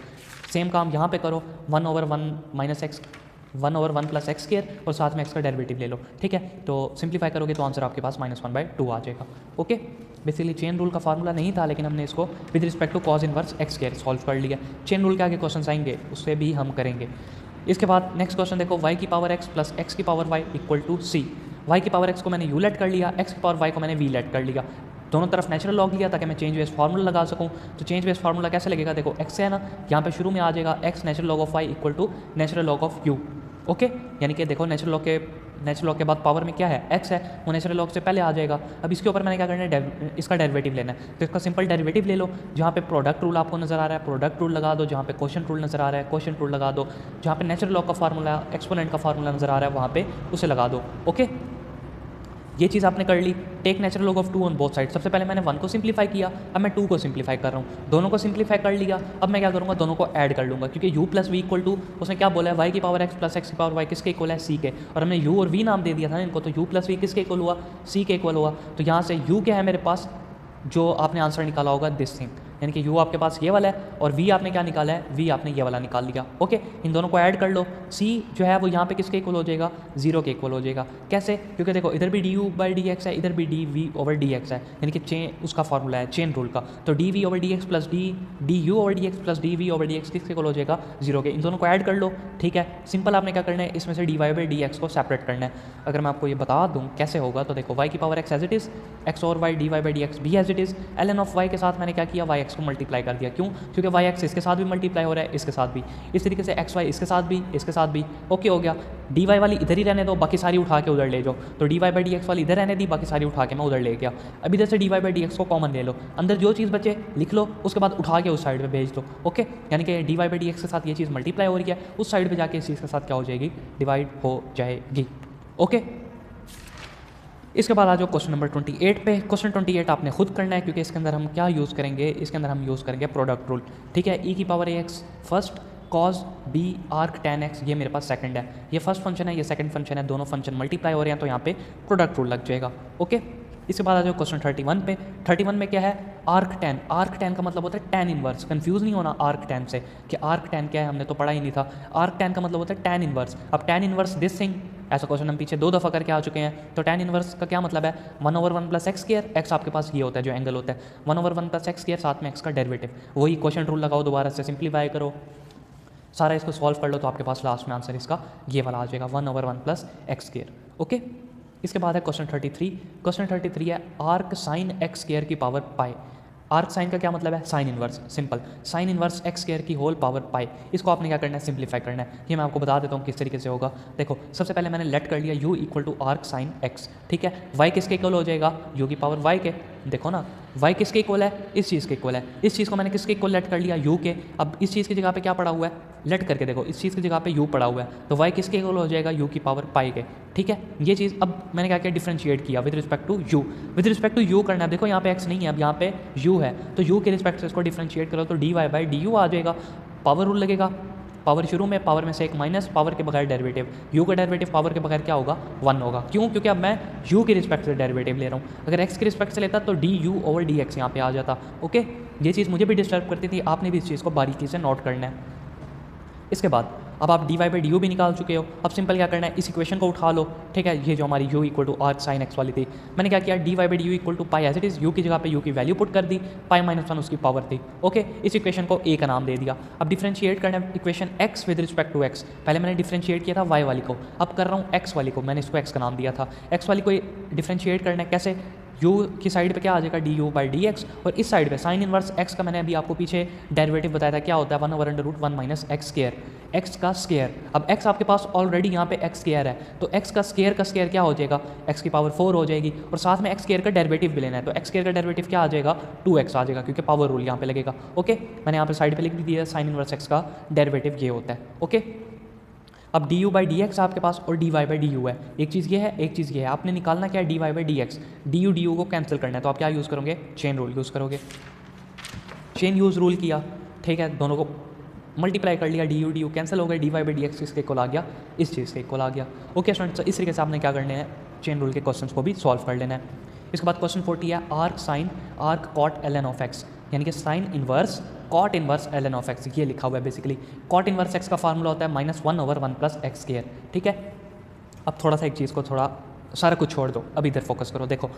सेम काम यहाँ पे करो, 1/1 - x 1/1 + x स्क्वायर, और साथ में x का डेरिवेटिव ले लो। ठीक है, तो सिंप्लीफाई करोगे तो आंसर आपके पास -1/2 आ जाएगा। ओके, बेसिकली चेन रूल का फार्मूला नहीं था, लेकिन हमने इसको with respect to cos inverse x square solve कर लिया। चेन रूल के आगे क्वेश्चन आएंगे उससे भी हम करेंगे। इसके बाद नेक्स्ट क्वेश्चन देखो, y की पावर x + x की पावर y = c। y की पावर x को मैंने u लेट कर लिया, x की पावर y को मैंने v लेट कर लिया, दोनों तरफ नेचुरल लॉग लिया ताकि मैं चेंज बेस फार्मूला लगा सकूं। तो चेंज बेस फार्मूला कैसे लगेगा, देखो x है ना, यहाँ पे शुरू में आ जाएगा x natural log of y = natural log of u। Okay, यानी कि देखो नेचुरल लॉग के बाद पावर में क्या है, x है, वो नेचुरल लॉग से पहले आ जाएगा। अब इसके ऊपर मैंने क्या करना है, इसका डेरिवेटिव लेना है। तो इसका सिंपल डेरिवेटिव ले लो, जहाँ पे प्रोडक्ट रूल आपको नजर आ रहा है प्रोडक्ट रूल लगा दो, जहाँ पे क्वोशिएंट रूल नजर आ रहा है क्वोशिएंट रूल लगा दो, जहाँ पे नेचुरल लॉग का फार्मूला एक्सपोनेंट का फार्मूला नजर आ रहा है वहाँ पे उसे लगा दो। ओके, ये चीज़ आपने कर ली। Take natural log of 2 on both side. सबसे पहले मैंने 1 को सिंप्लीफाई किया, अब मैं 2 को सिंप्लीफाई कर रहा हूँ, दोनों को सिंप्लीफाई कर लिया। अब मैं क्या करूँगा, दोनों को ऐड कर लूँगा, क्योंकि u + v = उसने क्या बोला है, y की पावर x + x की पावर y किसके इक्वल है, c के, और हमने u और v नाम दे दिया था इनको, तो u + v किसके इक्वल हुआ, c के इक्वल हुआ। तो यहाँ से u क्या है मेरे पास, जो आपने आंसर निकाला होगा दिस थिंग, यानी कि u आपके पास ये वाला है, और v आपने क्या निकाला है, v आपने ये वाला निकाल लिया। ओके, इन दोनों को ऐड कर लो, c जो है वो यहाँ पे किसके इक्वल हो जाएगा, 0 के इक्वल हो जाएगा। कैसे, क्योंकि देखो इधर भी du/dx है, इधर भी dv/dx है, यानी कि चेन उसका फार्मूला है चेन रूल का। तो dv/dx + du/dx + dv/dx किसके इक्वल हो जाएगा, 0 के। इन दोनों को ऐड कर लो। ठीक है, सिंपल आपने क्या करना है, इसमें से dy/dx को सेपरेट करना है। अगर मैं आपको ये बता दूँ कैसे होगा, तो देखो y की power x as it is, x और y dy/dx भी as it is, ln of y के साथ मैंने क्या किया, yx को मल्टीप्लाई कर दिया। क्यों, क्योंकि yx इसके साथ भी मल्टीप्लाई हो रहा है, इसके साथ भी, इस तरीके से xy इसके साथ भी, इसके साथ भी। ओके हो गया, dy वाली इधर ही रहने दो, बाकी सारी उठा के उधर ले जाओ। तो dy/dx वाली इधर रहने दी, बाकी सारी उठा के मैं उधर ले गया। अब इधर से dy/dx को कॉमन ले लो, अंदर जो चीज़ बचे लिख लो, उसके बाद उठा के उस साइड पे भेज दो। ओके, यानी कि dy/dx के साथ ये चीज़ मल्टीप्लाई हो रही है, उस साइड पे जाके इस चीज़ के साथ क्या हो जाएगी, डिवाइड हो जाएगी। ओके, इसके बाद आ जाओ क्वेश्चन नंबर 28 पे। क्वेश्चन 28 आपने खुद करना है, क्योंकि इसके अंदर हम क्या यूज़ करेंगे, इसके अंदर हम यूज़ करेंगे प्रोडक्ट रूल। ठीक है, e की power ax first, cos b arc tan x ये मेरे पास सेकंड है, ये फर्स्ट फंक्शन है, ये सेकंड फंक्शन है, दोनों फंक्शन मल्टीप्लाई हो रहे हैं, तो यहाँ पे प्रोडक्ट रूल लग जाएगा। ओके, इसके बाद आ जाओ क्वेश्चन 31 पे। 31 में क्या है, आर्क टैन। आर्क टैन का मतलब होता है टैन इनवर्स, कंफ्यूज नहीं होना आर्क टैन से कि आर्क टैन क्या है, हमने तो पढ़ा ही नहीं था। आर्क टैन का मतलब होता है टैन इनवर्स। अब टैन इनवर्स दिस थिंग, ऐसा क्वेश्चन हम पीछे 2 दफ़ा करके आ चुके हैं। तो टैन इनवर्स का क्या मतलब है, 1/1 + x स्क्वायर, x आपके पास ये होता है जो एंगल होता है, 1/1 + x स्क्वायर, साथ में x का डेरिवेटिव। वही क्वेश्चन रूल लगाओ, दोबारा से सिंप्लीफाई करो, सारा इसको सॉल्व कर लो, तो आपके पास लास्ट में आंसर इसका ये वाला आ जाएगा, 1/1 + x स्क्वायर। ओके, इसके बाद है क्वेश्चन 33। क्वेश्चन 33 है आर्क साइन x स्क्वायर की पावर पाई। आर्क साइन का क्या मतलब है, sine inverse, simple, sine inverse x square की होल पावर पाई। इसको आपने क्या करना है, सिंप्लीफाई करना है। ये मैं आपको बता देता हूँ किस तरीके से होगा। देखो सबसे पहले मैंने लेट कर लिया u equal to arc sine X, ठीक है। y किसके इक्वल हो जाएगा, u की पावर y के। देखो ना y किसके इक्वल है, इस चीज़ के इक्वल है। इस चीज़ को मैंने किसके इक्वल लेट कर लिया, u के। अब इस चीज़ की जगह पे क्या पड़ा हुआ है, लेट करके देखो, इस चीज़ की जगह पे u पड़ा हुआ है, तो y किसके इक्वल हो जाएगा, u की पावर पाई के, ठीक है। ये चीज़ अब मैंने क्या किया, डिफरेंशिएट किया with respect to u। With respect to u करना है, देखो यहाँ पे x नहीं है, अब यहाँ पे u है, तो u के रिस्पेक्ट से इसको डिफरेंशिएट करो तो dy बाई du आ जाएगा। पावर रूल लगेगा, पावर शुरू में, पावर में से एक माइनस, पावर के बगैर डेरिवेटिव, u का डेरिवेटिव पावर के बगैर क्या होगा, 1 होगा। क्यों, क्योंकि अब मैं u के रिस्पेक्ट से डेरिवेटिव ले रहा हूँ। अगर x के रिस्पेक्ट से लेता तो du ओवर dx यहाँ पे आ जाता। ओके, ये चीज़ मुझे भी डिस्टर्ब करती थी, आपने भी इस चीज़ को बारीकी से नोट करना है। इसके बाद अब आप dy बाई du भी निकाल चुके हो। अब सिंपल क्या करना है, इस इक्वेशन को उठा लो, ठीक है। ये जो हमारी u equal to arc sine X वाली थी, मैंने क्या किया, dy by du equal to pi as it is, u की जगह पे u की वैल्यू पुट कर दी, पाई माइनस 1 उसकी पावर थी। ओके, इस इक्वेशन को a का नाम दे दिया। अब डिफरेंशिएट करना है equation x with respect to x। पहले मैंने डिफरेंशिएट किया था y वाली को, अब कर रहा हूँ x वाली को, मैंने इसको x का नाम दिया था। x वाली को डिफरेंशिएट करना है कैसे, u की साइड पे क्या आ जाएगा, du बाई dx, और इस साइड पे साइन इनवर्स x का मैंने अभी आपको पीछे डेरिवेटिव बताया था, क्या होता है, 1 over under root 1 minus x square, x का स्क्वायर। अब x आपके पास ऑलरेडी यहाँ पे x स्क्वायर है, तो x का स्क्वायर क्या हो जाएगा, x की पावर 4 हो जाएगी, और साथ में x स्क्वायर का डेरिवेटिव भी लेना है, तो x स्क्वायर का डेरिवेटिव क्या आ जाएगा, 2x आ जाएगा, क्योंकि पावर रूल यहाँ पे लगेगा। ओके, मैंने यहाँ पे साइड पे लिख भी दिया, साइन इनवर्स x का डेरिवेटिव ये होता है। ओके, अब du बाई dx आपके पास और dy बाई du है, एक चीज़ ये है, एक चीज़ ये है। आपने निकालना क्या है, dy बाई dx, du को कैंसिल करना है, तो आप क्या यूज़ करोगे, चेन रूल यूज़ करोगे। चेन यूज़ रूल किया, ठीक है, दोनों को मल्टीप्लाई कर लिया, du कैंसिल हो गए, dy बाई dx किसके इक्वल आ गया, इस चीज़ के इक्वल आ गया। ओके स्टूडेंट्स, इस तरीके से आपने क्या करना है, चेन रूल के क्वेश्चन को भी सॉल्व कर लेना है। इसके बाद क्वेश्चन 40 है, arc sine arc cot ln of x, यानी कि sine inverse cot inverse ln of x, ये लिखा हुआ है बेसिकली। कॉट इनवर्स x का फार्मूला होता है -1 ओवर 1 प्लस एक्स स्क्वायर, ठीक है। अब थोड़ा सा एक चीज़ को थोड़ा सारा कुछ छोड़ दो, अब इधर फोकस करो। देखो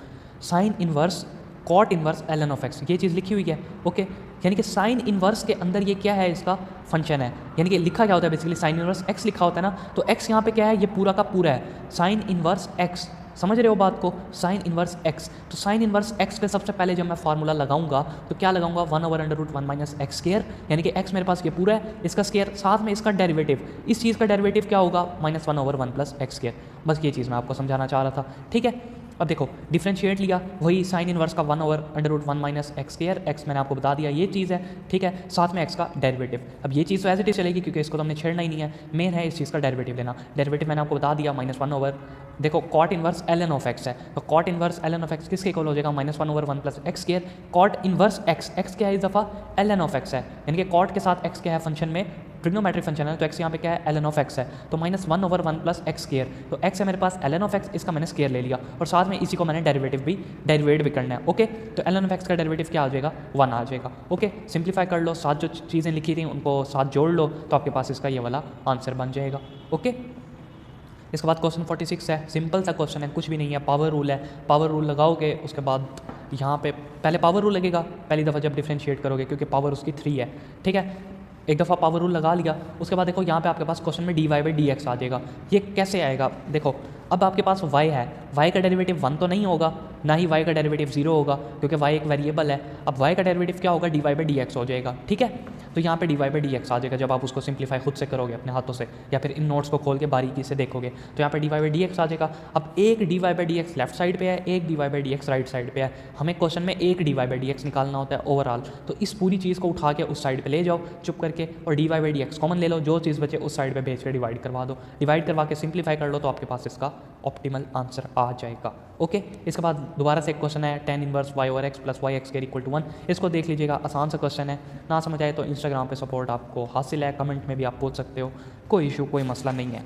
sine inverse cot inverse ln of x, ये चीज़ लिखी हुई है। ओके, यानी कि साइन इनवर्स के अंदर ये क्या है, इसका फंक्शन है, यानी कि लिखा क्या होता है बेसिकली, साइन इनवर्स x लिखा होता है ना, तो x यहाँ पे क्या है, ये पूरा का पूरा है साइन इनवर्स x, समझ रहे हो बात को, साइन इनवर्स x। तो साइन इनवर्स x पे सबसे पहले जब मैं फार्मूला लगाऊंगा तो क्या लगाऊंगा, 1 over under root 1 minus x square, यानी कि x मेरे पास ये पूरा है, इसका स्क्वायर, साथ में इसका डेरिवेटिव, इस चीज़ का डेरिवेटिव क्या होगा, -1 ओवर 1 प्लस एक्स स्क्वायर। बस ये चीज़ मैं आपको समझाना चाह रहा था, ठीक है। अब देखो डिफरेंशिएट लिया, वही साइन इनवर्स का 1 over under root 1 minus x square, x मैंने आपको बता दिया ये चीज़ है, ठीक है, साथ में एक्स का डेरिवेटिव। अब ये चीज़ तो एज इट इज चलेगी क्योंकि इसको तो हमने छेड़ना ही नहीं है, मेन है इस चीज़ का डेरिवेटिव लेना। डेरिवेटिव मैंने आपको बता दिया -1 ओवर, देखो cot inverse ln of x है, तो cot inverse ln of x किसके इक्वल हो जाएगा, -1 over 1 plus x square. Cot inverse x क्या है इस दफ़ा, ln ऑफ x है, यानी कि कॉट के साथ x क्या है फंक्शन में, ट्रिग्नोमेट्रिक फंक्शन है, तो x यहाँ पे क्या है, ln ऑफ x है, तो -1 ओवर 1 प्लस एक्स स्क्वायर, तो x है मेरे पास ln ऑफ x, इसका मैंने स्क्वायर ले लिया, और साथ में इसी को मैंने डेरिवेट भी करना है। ओके, तो ln ऑफ x का डेरिवेटिव क्या आ जाएगा, 1 आ जाएगा। ओके, सिंप्लीफाई कर लो, साथ जो चीज़ें लिखी थी उनको साथ जोड़ लो, तो आपके पास इसका ये वाला आंसर बन जाएगा। ओके, इसके बाद क्वेश्चन 46 है, सिंपल सा क्वेश्चन है, कुछ भी नहीं है, पावर रूल है। पावर रूल लगाओगे, उसके बाद यहाँ पे पहले पावर रूल लगेगा पहली दफ़ा जब डिफरेंशिएट करोगे, क्योंकि पावर उसकी 3 है, ठीक है। एक दफ़ा पावर रूल लगा लिया, उसके बाद देखो यहाँ पे आपके पास क्वेश्चन में dy बाई dx आ जाएगा। ये कैसे आएगा, देखो अब आपके पास y है, y का डेरिवेटिव 1 तो नहीं होगा, ना ही y का डेरिवेटिव 0 होगा, क्योंकि y एक वेरिएबल है। अब y का डेरिवेटिव क्या होगा, dy बाई dx हो जाएगा, ठीक है। तो यहाँ पे dy बाई dx आ जाएगा, जब आप उसको सिंप्लीफाई खुद से करोगे अपने हाथों से, या फिर इन नोट्स को खोल के बारीकी से देखोगे, तो यहाँ पे dy बाई dx आ जाएगा। अब एक dy by dx left side पे है, एक dy by dx right side पे है, हमें क्वेश्चन में एक dy बाई dx निकालना होता है ओवरऑल, तो इस पूरी चीज़ को उठा के उस साइड पर ले जाओ चुप करके, और dy बाई dx कॉमन ले लो, जो चीज़ बचे उस साइड पर भेज के डिवाइड करवा दो, डिवाइड करवा के सिंप्लीफाई कर लो, तो आपके पास इसका ऑप्टिमल आंसर आ जाएगा। ओके, इसके बाद दोबारा से एक क्वेश्चन है, tan inverse y over x plus y x square equal to 1, इसको देख लीजिएगा, आसान सा क्वेश्चन है, ना समझ आए तो इंस्टाग्राम पे सपोर्ट आपको हासिल है, कमेंट में भी आप पूछ सकते हो, कोई इशू कोई मसला नहीं है।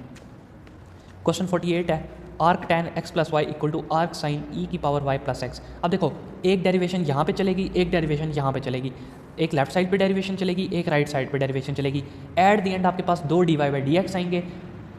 क्वेश्चन 48 है, arc tan x plus y equal to arc sine e की पावर y प्लस एक्स। अब देखो एक डेरिवेशन यहाँ पे चलेगी, एक डेरिवेशन यहाँ पे चलेगी, एक लेफ्ट साइड पे डेरिवेशन चलेगी, एक राइट साइड पे डेरिवेशन चलेगी, एट द एंड आपके पास 2 dy बाई dx आएंगे,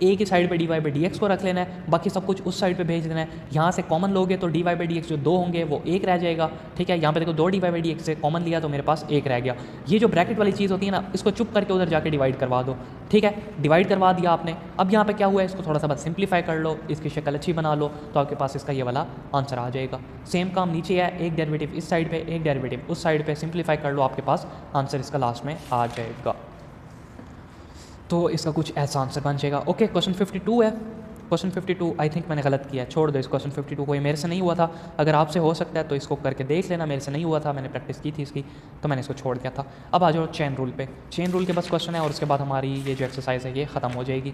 ए की साइड पे d Y by D x को रख लेना है, बाकी सब कुछ उस साइड पे भेज देना है। यहाँ से कॉमन लोगे तो D Y by D x जो 2 होंगे वो 1 रह जाएगा, ठीक है। यहाँ पे देखो 2 d Y by D x से कॉमन लिया तो मेरे पास 1 रह गया। ये जो ब्रैकेट वाली चीज़ होती है ना, इसको चुप करके उधर जाके डिवाइड करवा दो, ठीक है। डिवाइड करवा दिया आपने। अब यहाँ पे क्या हुआ है, इसको थोड़ा सा बस सिंप्लीफाई कर लो, इसकी शक्ल अच्छी बना लो, तो आपके पास इसका ये वाला आंसर आ जाएगा। सेम काम नीचे है, एक डेरिवेटिव इस साइड पे, एक डेरिवेटिव उस साइड पे, सिंप्लीफाई कर लो, आपके पास आंसर इसका लास्ट में आ जाएगा। तो इसका कुछ ऐसा आंसर बन जाएगा। ओके, क्वेश्चन 52 है। क्वेश्चन 52 आई थिंक मैंने गलत किया है, छोड़ दो इस क्वेश्चन 52 को, ये मेरे से नहीं हुआ था। अगर आपसे हो सकता है तो इसको करके देख लेना, मेरे से नहीं हुआ था, मैंने प्रैक्टिस की थी इसकी, तो मैंने इसको छोड़ दिया था। अब आ जाओ चेन रूल पे। चेन रूल के बस क्वेश्चन है और उसके बाद हमारी ये जो एक्सरसाइज है ये ख़त्म हो जाएगी।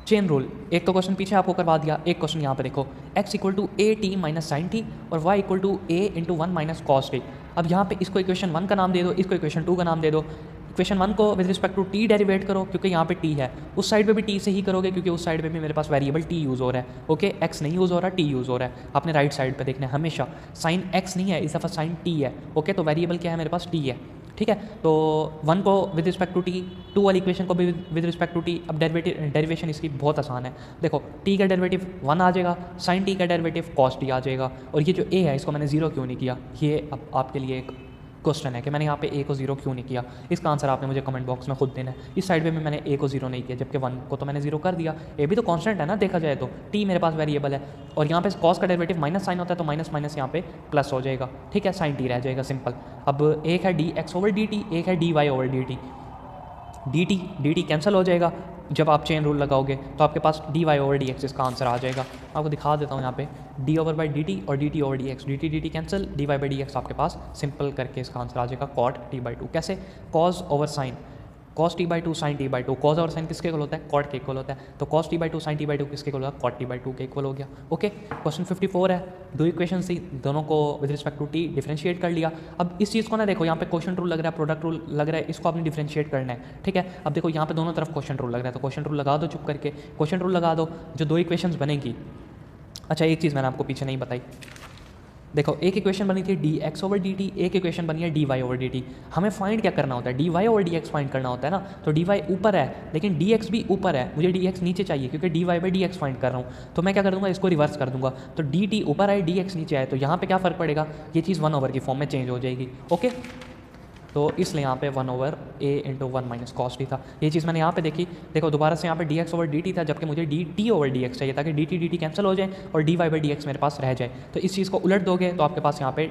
चेन रूल, एक तो क्वेश्चन पीछे आपको करवा दिया, एक क्वेश्चन यहाँ पे देखो, x equal to a t minus sine t और y equal to a into 1 minus cos t. अब यहाँ पे इसको इक्वेशन 1 का नाम दे दो, इसको इक्वेशन 2 का नाम दे दो। इक्वेशन 1 को with respect to t derivate करो, क्योंकि यहाँ पे t है, उस साइड पे भी t से ही करोगे क्योंकि उस साइड पे भी मेरे पास वेरिएबल t यूज़ हो रहा है। ओके, x नहीं यूज़ हो रहा, t यूज़ हो रहा है। आपने राइट साइड पे देखना है हमेशा, साइन x नहीं है इस दफ़ा, साइन t है। ओके, तो वेरिएबल क्या है मेरे पास, t है, ठीक है। तो 1 को विद रिस्पेक्ट टू t, 2 वाली इक्वेशन को भी विद रिस्पेक्ट टू t। अब डेरिवेशन इसकी बहुत आसान है, देखो t का डेरिवेटिव 1 आ जाएगा, साइन t का डेरिवेटिव cos t आ जाएगा, और ये जो a है इसको मैंने 0 क्यों नहीं किया, ये अब आपके लिए एक क्वेश्चन है कि मैंने यहाँ पे a को 0 क्यों नहीं किया। इसका आंसर आपने मुझे कमेंट बॉक्स में खुद देना है। इस साइड पे में मैंने a को 0 नहीं किया, जबकि 1 को तो मैंने 0 कर दिया। a भी तो कांस्टेंट है ना देखा जाए तो, t मेरे पास वेरिएबल है, और यहाँ पे cos का डेरिवेटिव माइनस साइन होता है तो माइनस माइनस यहाँ पे प्लस हो जाएगा, ठीक है, साइन t रह जाएगा सिंपल। अब एक है dx ओवर dt, एक है dy over dt। dt cancel हो जाएगा जब आप चेन रूल लगाओगे, तो आपके पास dy ओवर dx इसका आंसर आ जाएगा। आपको दिखा देता हूँ यहाँ पे, d ओवर बाई dt और dt over dx, dt cancel, dy by dx आपके पास सिंपल करके इसका आंसर आ जाएगा cot t बाई 2। कैसे, cos over sine, cos t by 2 sine t by 2, cos और साइन किसके इक्वल होता है, cot के इक्वल होता है, तो cos t by 2 sine t by 2 किसके इक्वल होगा, cot t बाई 2 के इक्वल हो गया। ओके, क्वेश्चन 54 है, दो इक्वेशन थी, दोनों को with respect to t differentiate कर लिया। अब इस चीज़ को ना देखो, यहाँ पे क्वेश्चन रूल लग रहा है, प्रोडक्ट रूल लग रहा है, इसको आपने डिफरेंशिएट करना है, ठीक है। अब देखो यहाँ पे दोनों तरफ क्वेश्चन रूल लग रहा है, तो क्वेश्चन रूल लगा दो चुप करके, क्वेश्चन रूल लगा दो, जो दो इक्वेशंस बनेगी। अच्छा, एक चीज़ मैंने आपको पीछे नहीं बताई, देखो एक इक्वेशन बनी थी dx ओवर dt, एक इक्वेशन बनी है dy ओवर dt। हमें फाइंड क्या करना होता है, dy ओवर dx फाइंड करना होता है ना, तो dy ऊपर है लेकिन dx भी ऊपर है, मुझे dx नीचे चाहिए क्योंकि dy बाई dx फाइंड कर रहा हूँ। तो मैं क्या कर दूंगा, इसको रिवर्स कर दूंगा, तो dt ऊपर आए dx नीचे आए, तो यहाँ पे क्या फ़र्क पड़ेगा, ये चीज़ 1 ओवर की फॉर्म में चेंज हो जाएगी। ओके, तो इसलिए यहाँ पे 1 over a into 1 minus cos T था। ये चीज़ मैंने यहाँ पे देखी, देखो दोबारा से यहाँ पे dx ओवर dt था, जबकि मुझे dt ओवर dx चाहिए ताकि dt कैंसिल हो जाए और dy बाई dx मेरे पास रह जाए। तो इस चीज़ को उलट दोगे तो आपके पास यहाँ पे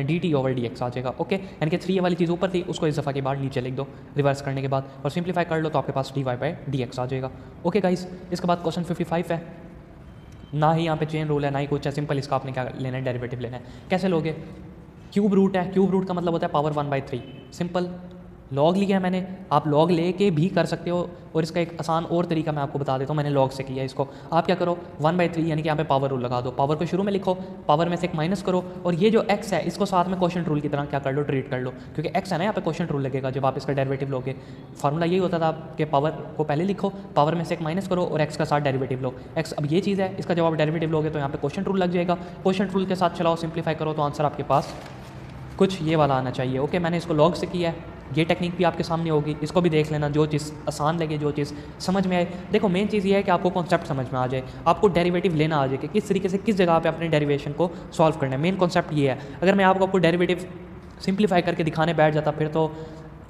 dt ओवर dx आ जाएगा। ओके, यानी कि 3 वाली चीज़ ऊपर थी, उसको इस दफ़ा के बाद नीचे लिख दो रिवर्स करने के बाद, और सिंप्लीफाई कर लो तो आपके पास dy बाई dx आ जाएगा। ओके गाइस, इसके बाद क्वेश्चन 55 है, ना ही यहाँ पे चेन रूल है ना ही कुछ है, सिंपल इसका आपने क्या लेना है, डेरिवेटिव लेना है। कैसे लोगे, क्यूब रूट है, क्यूब रूट का मतलब होता है पावर 1/3, सिंपल। लॉग लिया है मैंने, आप लॉग लेके भी कर सकते हो, और इसका एक आसान और तरीका मैं आपको बता देता हूँ, मैंने लॉग से किया है इसको। आप क्या करो, 1/3 यानी कि यहाँ पे पावर रूल लगा दो, पावर को शुरू में लिखो, पावर में से एक माइनस करो, और ये जो x है इसको साथ में क्वोशिएंट रूल की तरह क्या कर लो, ट्रीट कर लो, क्योंकि x है ना यहाँ पे क्वोशिएंट रूल लगेगा जब आप इसका डेरिवेटिव लोगे। फार्मूला यही होता था कि पावर को पहले लिखो, पावर में से एक माइनस करो और x का साथ डेरिवेटिव लो। x अब ये चीज़ है, इसका जब आप डेरिवेटिव लोगे तो यहाँ पे क्वोशिएंट रूल लग जाएगा, क्वोशिएंट रूल के साथ चलाओ, सिंप्लीफाई करो तो आंसर आपके पास कुछ ये वाला आना चाहिए। ओके, मैंने इसको लॉग से किया है, ये टेक्निक भी आपके सामने होगी, इसको भी देख लेना, जो चीज़ आसान लगे, जो चीज़ समझ में आए। देखो मेन चीज़ ये है कि आपको कॉन्सेप्ट समझ में आ जाए, आपको डेरिवेटिव लेना आ जाए कि किस तरीके से किस जगह पे अपने डेरिवेशन को सॉल्व करना है। मेन कॉन्सेप्ट ये है, अगर मैं आपको डेरिवेटिव सिंप्लीफाई करके दिखाने बैठ जाता फिर तो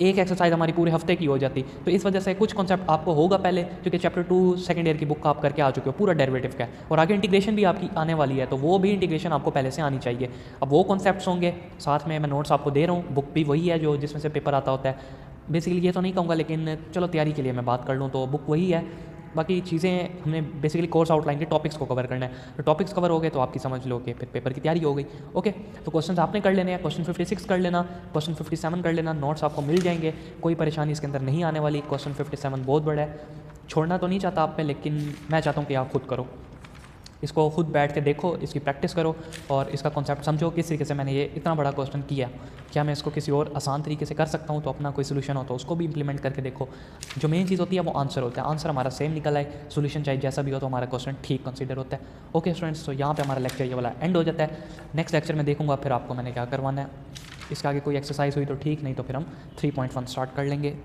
एक एक्सरसाइज हमारी पूरे हफ्ते की हो जाती। तो इस वजह से कुछ कॉन्सेप्ट आपको होगा पहले, क्योंकि चैप्टर 2 सेकंड ईयर की बुक आप करके आ चुके हो, पूरा डेरिवेटिव का है, और आगे इंटीग्रेशन भी आपकी आने वाली है, तो वो भी इंटीग्रेशन आपको पहले से आनी चाहिए। अब वो कॉन्सेप्ट्स होंगे, साथ में मैं नोट्स आपको दे रहा हूँ, बुक भी वही है जो जिसमें से पेपर आता होता है। बेसिकली ये तो नहीं कहूँगा, लेकिन चलो तैयारी के लिए मैं बात कर लूँ तो बुक वही है, बाकी चीज़ें हमने बेसिकली कोर्स आउटलाइन के टॉपिक्स को कवर करना है, तो टॉपिक्स कवर हो गए तो आपकी समझ लो कि फिर पेपर की तैयारी हो गई। ओके, तो क्वेश्चन आपने कर लेने हैं, क्वेश्चन 56 कर लेना, क्वेश्चन 57 कर लेना, नोट्स आपको मिल जाएंगे, कोई परेशानी इसके अंदर नहीं आने वाली। क्वेश्चन 57 बहुत बड़ा है, छोड़ना तो नहीं चाहता आप पे, लेकिन मैं चाहता हूँ कि आप खुद करो, इसको खुद बैठ के देखो, इसकी प्रैक्टिस करो और इसका कॉन्सेप्ट समझो किस तरीके से मैंने ये इतना बड़ा क्वेश्चन किया, क्या मैं इसको किसी और आसान तरीके से कर सकता हूँ, तो अपना कोई सोल्यूशन हो तो उसको भी इंप्लीमेंट करके देखो। जो मेन चीज़ होती है वो आंसर होता है, आंसर हमारा सेम निकल आए, सोल्यूशन चाहे जैसा भी हो तो हमारा क्वेश्चन ठीक कंसीडर होता है। ओके स्टूडेंट्स, तो यहाँ पे हमारा लेक्चर ये वाला एंड हो जाता है। नेक्स्ट लेक्चर में देखूँगा फिर आपको मैंने क्या करवाना है, इसका आगे कोई एक्सरसाइज हुई तो ठीक, नहीं तो फिर हम 3.1 स्टार्ट कर लेंगे।